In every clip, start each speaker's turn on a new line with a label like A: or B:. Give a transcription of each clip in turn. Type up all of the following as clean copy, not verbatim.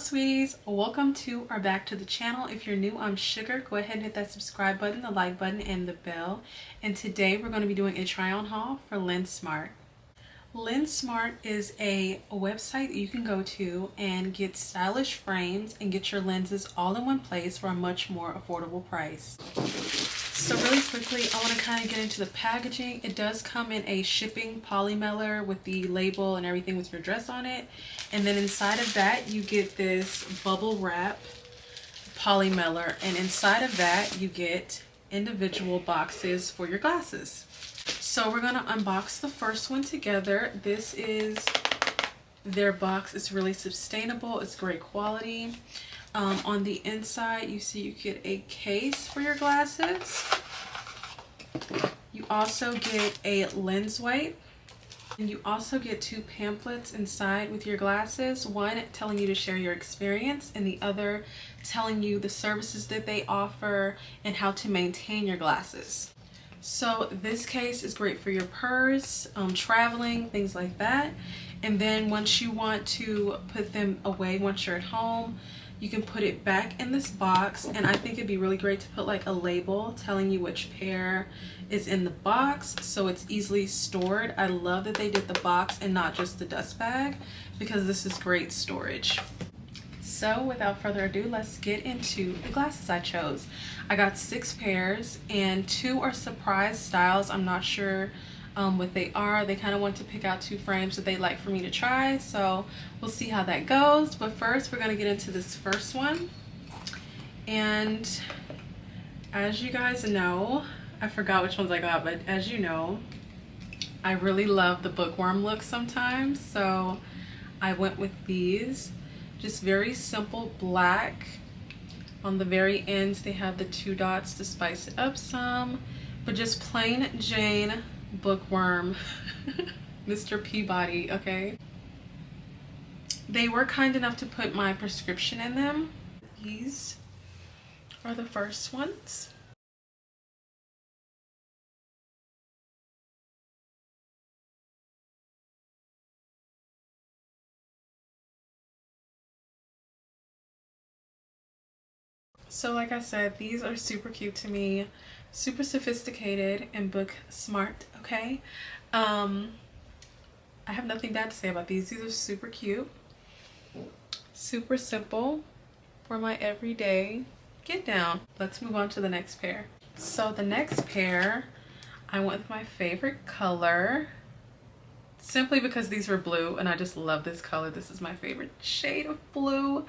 A: sweeties, welcome to or back to the channel. If you're new, I'm Sugar. Go ahead and hit that subscribe button, the like button, and the bell. And today we're going to be doing a try-on haul for Lensmart. Lensmart is a website that you can go to and get stylish frames and get your lenses all in one place for a much more affordable price. So really quickly, I want to kind of get into the packaging. It does come in a shipping poly mailer with the label and everything with your address on it. And then inside of that, you get this bubble wrap poly mailer. And inside of that, you get individual boxes for your glasses. So we're going to unbox the first one together. This is their box. It's really sustainable. It's great quality. On the inside, you see you get a case for your glasses. You also get a lens wipe. And you also get two pamphlets inside with your glasses. One telling you to share your experience and the other telling you the services that they offer and how to maintain your glasses. So this case is great for your purse, traveling, things like that. And then once you want to put them away, once you're at home, you can put it back in this box. And I think it'd be really great to put like a label telling you which pair is in the box so it's easily stored. I love that they did the box and not just the dust bag because this is great storage. So without further ado, let's get into the glasses I chose. I got 6 pairs and 2 are surprise styles. I'm not sure what they are. They kind of want to pick out 2 frames that they'd like for me to try, so we'll see how that goes. But first we're going to get into this first one. And as you guys know, I forgot which ones I got, but as you know, I really love the bookworm look sometimes, so I went with these. Just very simple black. On the very ends they have the 2 dots to spice it up some, but just plain Jane bookworm. Mr. Peabody, okay? They were kind enough to put my prescription in them. These are the first ones. So like I said, these are super cute to me, super sophisticated and book smart, okay? I have nothing bad to say about these. These are super cute, super simple for my everyday get down. Let's move on to the next pair. So the next pair, I went with my favorite color simply because these were blue and I just love this color. This is my favorite shade of blue.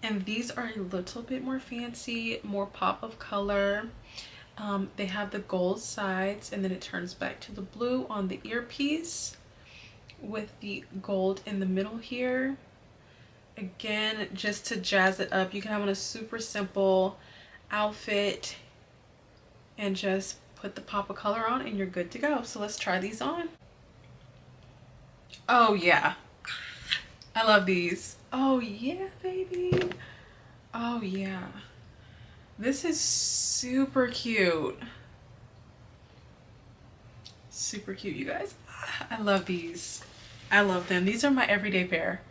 A: And these are a little bit more fancy, more pop of color. They have the gold sides and then it turns back to the blue on the earpiece with the gold in the middle here. Again, just to jazz it up, you can have on a super simple outfit and just put the pop of color on and you're good to go. So let's try these on. Oh yeah, I love these. Oh yeah, baby. Oh yeah. This is super cute. Super cute, you guys. I love these. I love them. These are my everyday pair.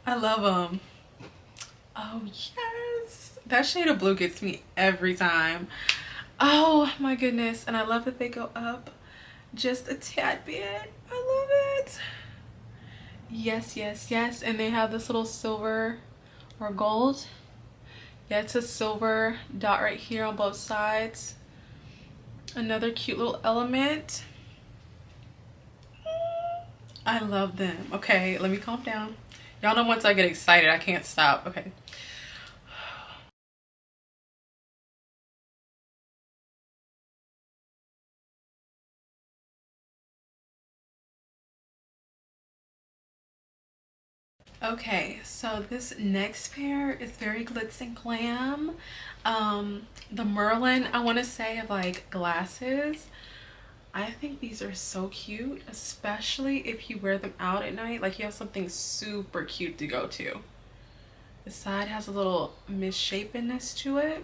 A: I love them. Oh yes. That shade of blue gets me every time. Oh my goodness. And I love that they go up just a tad bit. I love it. Yes, yes, yes. And they have this little silver or gold. Yeah, it's a silver dot right here on both sides. Another cute little element. I love them. Okay, let me calm down. Y'all know once I get excited, I can't stop. Okay. Okay, so this next pair is very glitz and glam. The Marlin, I want to say, of like glasses. I think these are so cute, especially if you wear them out at night. Like you have something super cute to go to. The side has a little misshapenness to it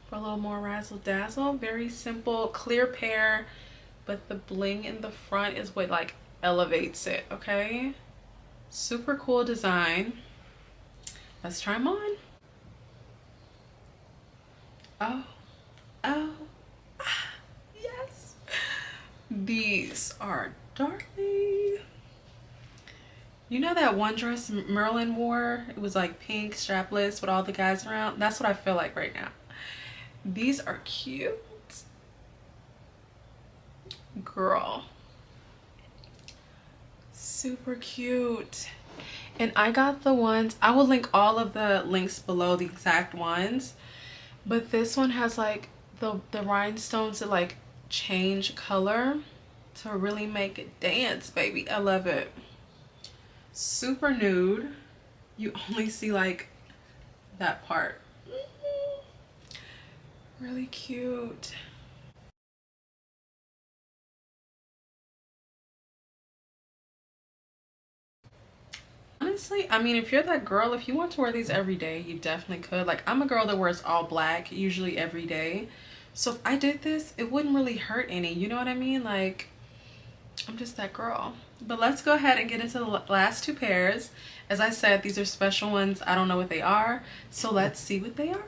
A: for a little more razzle dazzle. Very simple, clear pair, but the bling in the front is what like elevates it, okay? Super cool design. Let's try them on. Oh, oh, ah, yes. These are darling. You know that one dress Marlin wore? It was like pink, strapless with all the guys around. That's what I feel like right now. These are cute. Girl. Super cute. And I got the ones, I will link all of the links below, the exact ones. But this one has like the rhinestones that like change color to really make it dance, baby. I love it. Super nude. You only see like that part. Really cute. Honestly, I mean, if you're that girl, if you want to wear these every day, you definitely could. Like, I'm a girl that wears all black usually every day. So if I did this, it wouldn't really hurt any. You know what I mean? Like, I'm just that girl. But let's go ahead and get into the last two pairs. As I said, these are special ones. I don't know what they are. So let's see what they are.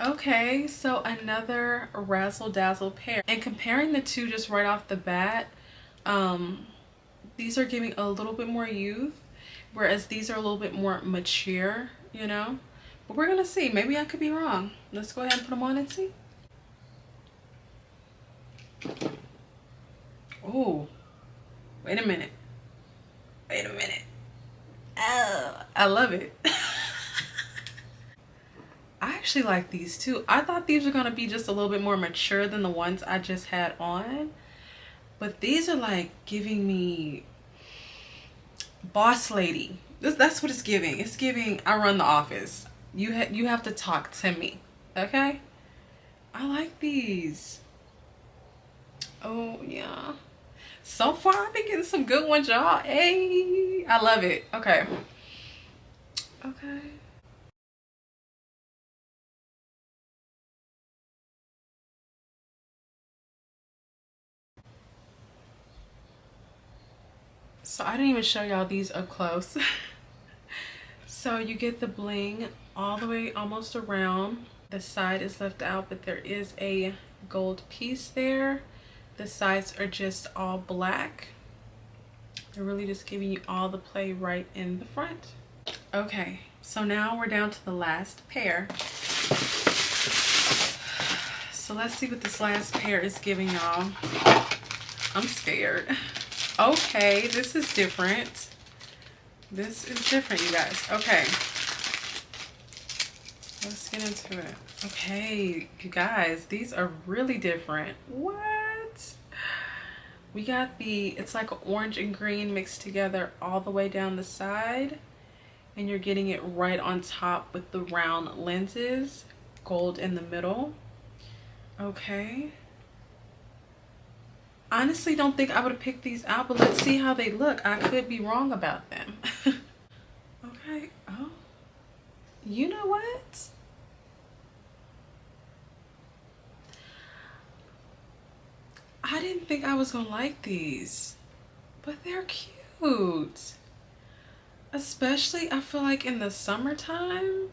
A: Okay, so another razzle dazzle pair. And comparing the two just right off the bat, these are giving a little bit more youth, whereas these are a little bit more mature, you know? But we're gonna see. Maybe I could be wrong. Let's go ahead and put them on and see. Oh, wait a minute. Wait a minute. Oh, I love it. I actually like these too. I thought these were gonna be just a little bit more mature than the ones I just had on. But these are like giving me boss lady. That's what it's giving. It's giving I run the office. You have to talk to me. Okay? I like these. Oh yeah. So far I've been getting some good ones, y'all. Hey, I love it. Okay. Okay. So I didn't even show y'all these up close. So you get the bling all the way almost around. The side is left out, but there is a gold piece there. The sides are just all black. They're really just giving you all the play right in the front. Okay, so now we're down to the last pair. So let's see what this last pair is giving y'all. I'm scared. Okay, this is different. This is different, you guys. Okay. Let's get into it. Okay, you guys, these are really different. What? We got it's like orange and green mixed together all the way down the side. And you're getting it right on top with the round lenses. Gold in the middle. Okay. Honestly, don't think I would have picked these out, but let's see how they look. I could be wrong about them. Okay. Oh. You know what? I didn't think I was gonna like these, but they're cute. Especially, I feel like in the summertime,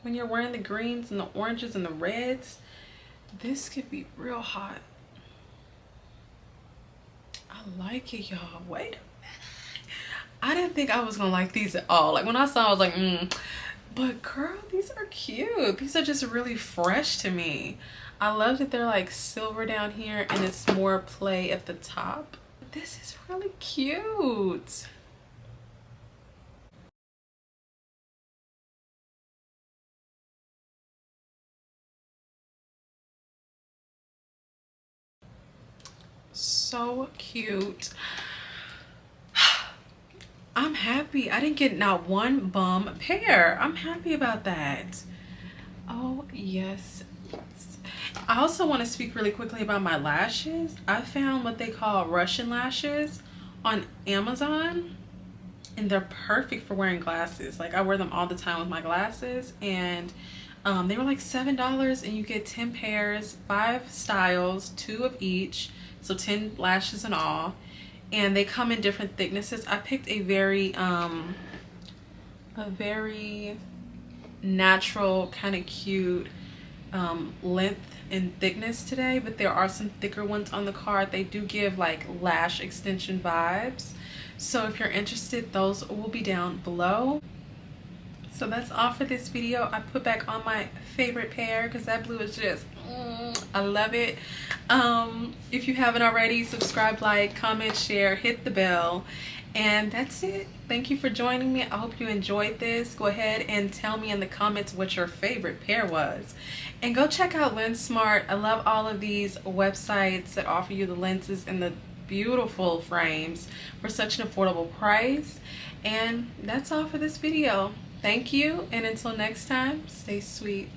A: when you're wearing the greens and the oranges and the reds, this could be real hot. I like it, y'all. Wait a minute. I didn't think I was gonna like these at all. Like when I saw, I was like, But girl, these are cute. These are just really fresh to me. I love that they're like silver down here and it's more play at the top. This is really cute. So cute. I'm happy. I didn't get not one bum pair. I'm happy about that. Oh, yes. I also want to speak really quickly about my lashes. I found what they call Russian lashes on Amazon, and they're perfect for wearing glasses. Like I wear them all the time with my glasses, and they were like $7 and you get 10 pairs, 5 styles, 2 of each, so 10 lashes in all. and they come in different thicknesses. I picked a very natural, kind of cute length and thickness today, but there are some thicker ones on the card. They do give like lash extension vibes, so if you're interested, those will be down below. So that's all for this video. I put back on my favorite pair because that blue is just I love it. If you haven't already, subscribe, like, comment, share, hit the bell, and that's it. Thank you for joining me. I hope you enjoyed this. Go ahead and tell me in the comments what your favorite pair was, and go check out Lensmart. I love all of these websites that offer you the lenses and the beautiful frames for such an affordable price. And that's all for this video. Thank you, and until next time, stay sweet.